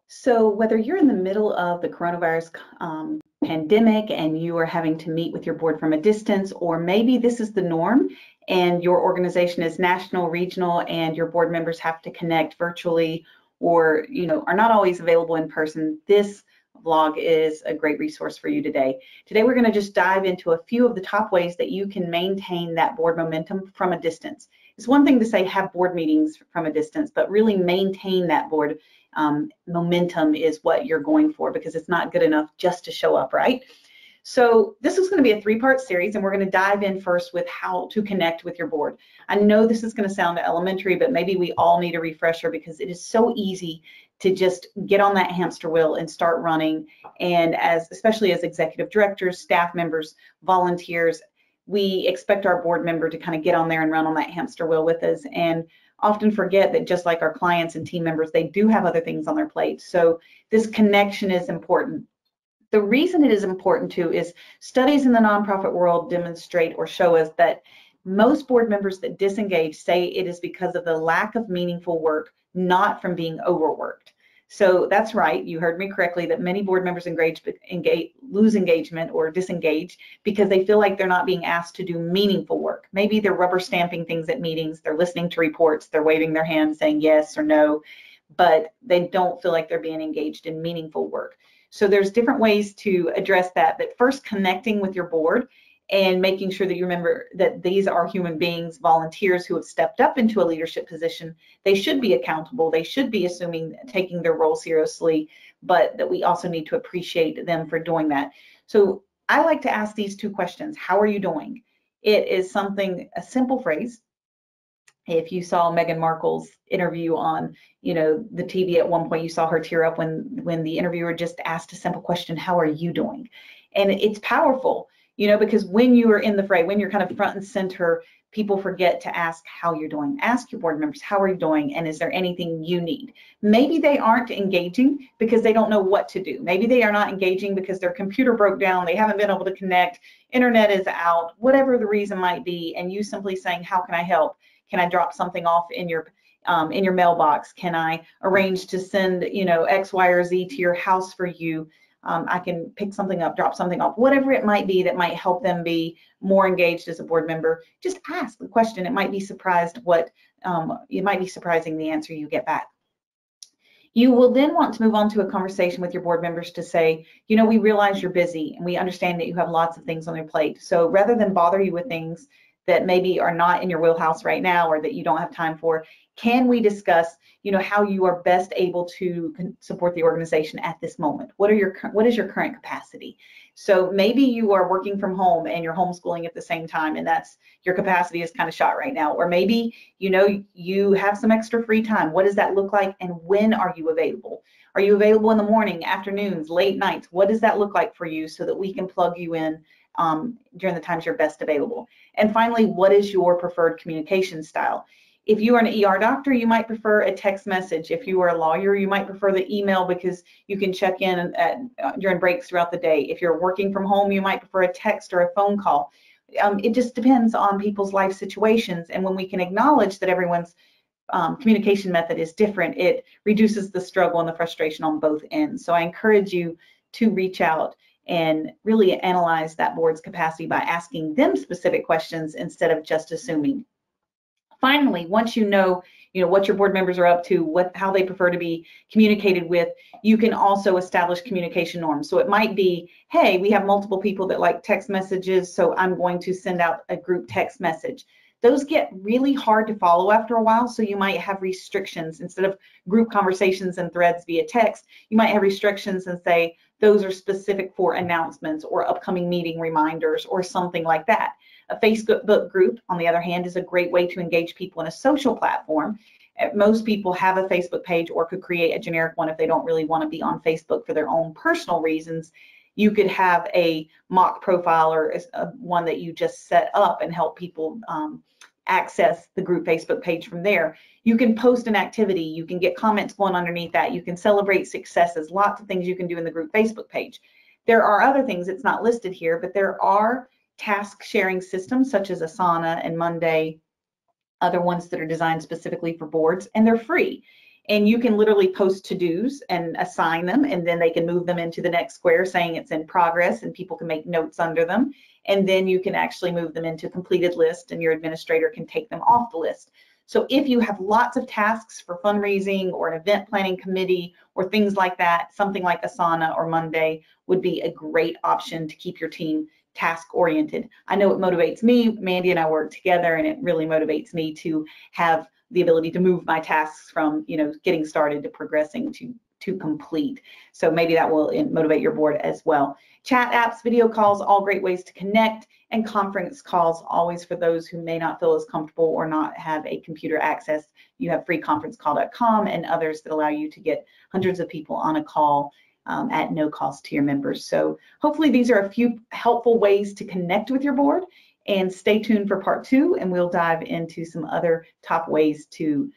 So whether you're in the middle of the coronavirus pandemic and you are having to meet with your board from a distance, or maybe this is the norm and your organization is national, regional, and your board members have to connect virtually or are not always available in person, this vlog is a great resource for you today. Today we're going to just dive into a few of the top ways that you can maintain that board momentum from a distance. It's one thing to say have board meetings from a distance, but really maintain that board momentum is what you're going for, because it's not good enough just to show up, right? So this is going to be a three-part series, and we're going to dive in first with how to connect with your board. I know this is going to sound elementary, but maybe we all need a refresher because it is so easy to just get on that hamster wheel and start running. And especially as executive directors, staff members, volunteers, we expect our board member to kind of get on there and run on that hamster wheel with us, and often forget that just like our clients and team members, they do have other things on their plate. So this connection is important. The reason it is important too is studies in the nonprofit world demonstrate or show us that most board members that disengage say it is because of the lack of meaningful work, not from being overworked. So that's right, you heard me correctly, that many board members lose engagement or disengage because they feel like they're not being asked to do meaningful work. Maybe they're rubber stamping things at meetings, they're listening to reports, they're waving their hands saying yes or no, but they don't feel like they're being engaged in meaningful work. So there's different ways to address that, but first connecting with your board and making sure that you remember that these are human beings, volunteers who have stepped up into a leadership position. They should be accountable. They should be taking their role seriously, but that we also need to appreciate them for doing that. So I like to ask these two questions. How are you doing? It is a simple phrase. If you saw Meghan Markle's interview on, the TV at one point, you saw her tear up when the interviewer just asked a simple question, how are you doing? And it's powerful. Because when you are in the fray, when you're kind of front and center, people forget to ask how you're doing. Ask your board members, how are you doing? And is there anything you need? Maybe they aren't engaging because they don't know what to do. Maybe they are not engaging because their computer broke down. They haven't been able to connect. Internet is out, whatever the reason might be. And you simply saying, how can I help? Can I drop something off in your mailbox? Can I arrange to send, X, Y, or Z to your house for you? I can pick something up, drop something off, whatever it might be that might help them be more engaged as a board member. Just ask the question. It might be surprising the answer you get back. You will then want to move on to a conversation with your board members to say, we realize you're busy and we understand that you have lots of things on your plate. So rather than bother you with things that maybe are not in your wheelhouse right now or that you don't have time for, can we discuss, how you are best able to support the organization at this moment? What is your current capacity? So maybe you are working from home and you're homeschooling at the same time, and that's your capacity is kind of shot right now. Or maybe, you have some extra free time. What does that look like? And when are you available? Are you available in the morning, afternoons, late nights? What does that look like for you so that we can plug you in during the times you're best available? And finally, what is your preferred communication style? If you are an ER doctor, you might prefer a text message. If you are a lawyer, you might prefer the email because you can check in during breaks throughout the day. If you're working from home, you might prefer a text or a phone call. It just depends on people's life situations. And when we can acknowledge that everyone's communication method is different, it reduces the struggle and the frustration on both ends. So I encourage you to reach out and really analyze that board's capacity by asking them specific questions instead of just assuming. Finally, once you know what your board members are up to, how they prefer to be communicated with, you can also establish communication norms. So it might be, hey, we have multiple people that like text messages, so I'm going to send out a group text message. Those get really hard to follow after a while, so you might have restrictions. Instead of group conversations and threads via text, you might have restrictions and say those are specific for announcements or upcoming meeting reminders or something like that. A Facebook group, on the other hand, is a great way to engage people in a social platform. Most people have a Facebook page or could create a generic one if they don't really want to be on Facebook for their own personal reasons. You could have a mock profile or one that you just set up and help people access the group Facebook page from there. You can post an activity. You can get comments going underneath that. You can celebrate successes. Lots of things you can do in the group Facebook page. There are other things, it's not listed here, but there are task sharing systems such as Asana and Monday, other ones that are designed specifically for boards, and they're free. And you can literally post to-dos and assign them, and then they can move them into the next square saying it's in progress, and people can make notes under them. And then you can actually move them into completed list, and your administrator can take them off the list. So if you have lots of tasks for fundraising or an event planning committee or things like that, something like Asana or Monday would be a great option to keep your team task oriented. I know it motivates me. Mandy and I work together, and it really motivates me to have the ability to move my tasks from, you know, getting started to progressing to complete. So maybe that will motivate your board as well. Chat apps, video calls, all great ways to connect, and conference calls, always for those who may not feel as comfortable or not have a computer access. You have freeconferencecall.com and others that allow you to get hundreds of people on a call at no cost to your members. So hopefully these are a few helpful ways to connect with your board, and stay tuned for part 2, and we'll dive into some other top ways to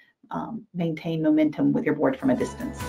maintain momentum with your board from a distance.